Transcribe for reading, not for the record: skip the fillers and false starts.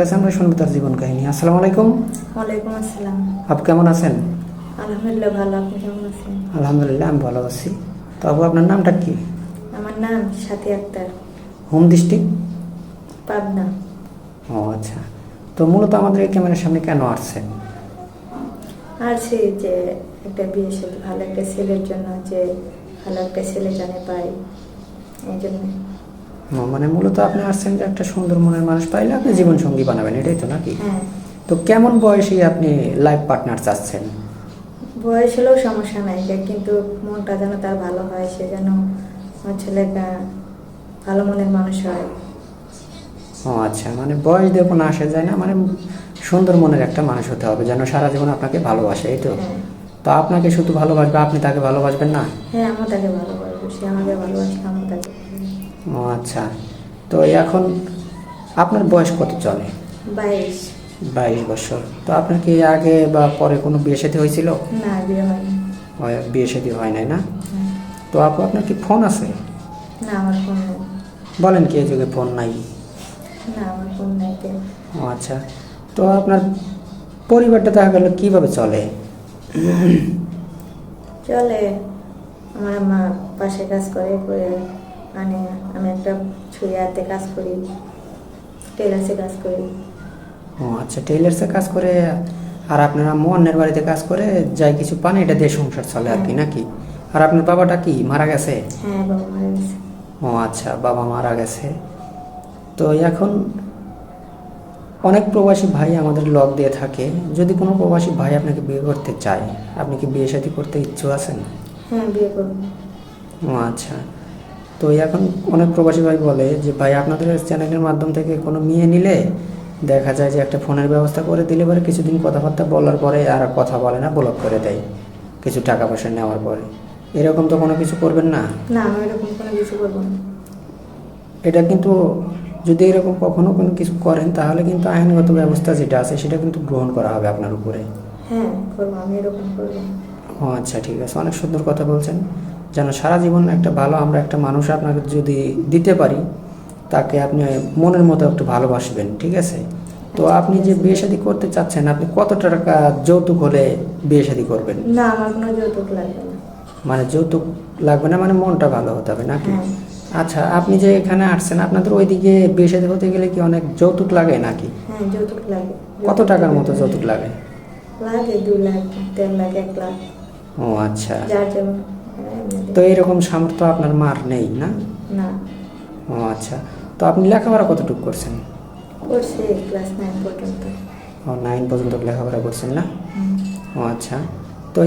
কাছে আমরা শুনবো তার জীবন কাহিনী। আসসালামু আলাইকুম। ওয়ালাইকুম আসসালাম। আপু কেমন আছেন? আলহামদুলিল্লাহ ভালো, আপনি কেমন আছেন? আলহামদুলিল্লাহ আমি ভালো আছি। তো আপু আপনার নামটা কি? আমার নাম সাথী আক্তার, হোম ডিস্ট্রিক্ট? পাবনা। ও আচ্ছা। তো মূলত আমাদের এই ক্যামেরার সামনে কেন আসছেন? আর সেই যে একটা বিয়ে সাথে ভালো একটা ছেলের জন্য, যে ভালো একটা ছেলে জানে পাই, এই জন্য। মানে মূলত আপনি আসছেন যে একটা সুন্দর মনের মানুষ পাইলে আপনি জীবন সঙ্গী বানাবেন, এটাই তো নাকি? হ্যাঁ, তো কেমন বয়সে আপনি লাইফ পার্টনার চাচ্ছেন? বয়স হলেও সমস্যা নাই, কিন্তু মনটা যেন তার ভালো হয়, সে যেন আমার ছেলেটা ভালো মনের মানুষ হয়। ও আচ্ছা, মানে বয়স দিয়ে কোনো আসে যায় না, মানে সুন্দর মনের একটা মানুষ হতে হবে যেন সারা জীবন আপনাকে ভালোবাসে, এই তো? হ্যাঁ, তো আপনাকে শুধু ভালোবাসবে, আপনি তাকে ভালোবাসবেন না? হ্যাঁ, আমি তাকে ভালোবাসবো, সে আমাকে ভালোবাসে, আমি তাকে ও আচ্ছা। তো এখন আপনার বয়স কত চলে? 22। 22 বছর। তো আপনার কি আগে বা পরে কোনো বিয়ে শাদী হয়েছিল? না, বিয়ে হয়নি। বিয়ে শাদী হয় নাই না? হ্যাঁ। তো আপু আপনার কি ফোন আছে? না, আমার ফোন নেই। বলেন কি এই যুগে ফোন নাই? না, আমার ফোন নাই। ও আচ্ছা। তো আপনার পরিবারটা দেখা গেল কীভাবে চলে? চলে, আমার মা পাশে কাজ করে করে, মানে আমি একটা ছুঁয়াতে কাজ করি, টেলার্সে কাজ করি। ও আচ্ছা, টেইলার্সে কাজ করে। আর আপনার আম্মু অন্যের বাড়িতে কাজ করে, যাই কিছু পান এটা দিয়ে সংসার চলে আর কি, নাকি? আর আপনার বাবাটা কি মারা গেছে? হ্যাঁ, বাবা মারা গেছে। ও আচ্ছা, বাবা মারা গেছে। তো এখন অনেক প্রবাসী ভাই আমাদের লগ দিয়ে থাকে, যদি কোনো প্রবাসী ভাই আপনাকে বিয়ে করতে চায়, আপনি কি বিয়ে শাদী করতে ইচ্ছুক আছেন? হ্যাঁ, বিয়ে করবো। ও আচ্ছা। তো এখন অনেক প্রবাসী ভাই বলে যে ভাই আপনাদের চ্যানেলের মাধ্যম থেকে কোনো মেয়ে নিলে দেখা যায় যে একটা ফোনের ব্যবস্থা করে দিলে পরে কিছুদিন কথাবার্তা বলার পরে আর কথা বলে না, ব্লক করে দেয় কিছু টাকা পয়সা নেওয়ার পরে। এরকম তো কোনো কিছু করবেন না? না, আমি এরকম কোনো কিছু করবো না। এটা কিন্তু, যদি এরকম কখনো কোনো কিছু করেন তাহলে কিন্তু আইনগত ব্যবস্থা যেটা আছে সেটা কিন্তু গ্রহণ করা হবে আপনার উপরে। হ্যাঁ, করবো, আমি এরকম করবো। ও আচ্ছা, ঠিক আছে, অনেক সুন্দর কথা বলছেন। যেন সারা জীবন একটা ভালো আমরা একটা মানুষ আপনাকে যদি দিতে পারি, তাকে আপনি মনের মতো একটু ভালোবাসবেন, ঠিক আছে? তো আপনি যে বিয়ে শাদী করতে চাচ্ছেন, আপনি কত টাকা যৌতুক হলে বিয়ে শাদী করবেন? না, আমার কোনো যৌতুক লাগবে না। মানে যৌতুক লাগবে না, মানে মনটা ভালো হতে হবে নাকি? হ্যাঁ। আচ্ছা, আপনি যে এখানে আসছেন আপনাদের ওইদিকে বিয়ে শাদী হতে গেলে কি অনেক যৌতুক লাগে নাকি? হ্যাঁ, যৌতুক লাগে। কত টাকার মতো যৌতুক লাগে? লাগে 2 লাখ, 3 লাখ, 1 লাখ, ও আচ্ছা। যার যেমন। তো এরকম সামর্থ্য আপনার মার নেই না? না, ও আচ্ছা। তো আপনি লেখাপড়া কতটুকু করছেন? করছে ক্লাস 9 পর্যন্ত। ও 9 পর্যন্ত লেখাপড়া করছেন না? ও আচ্ছা। তো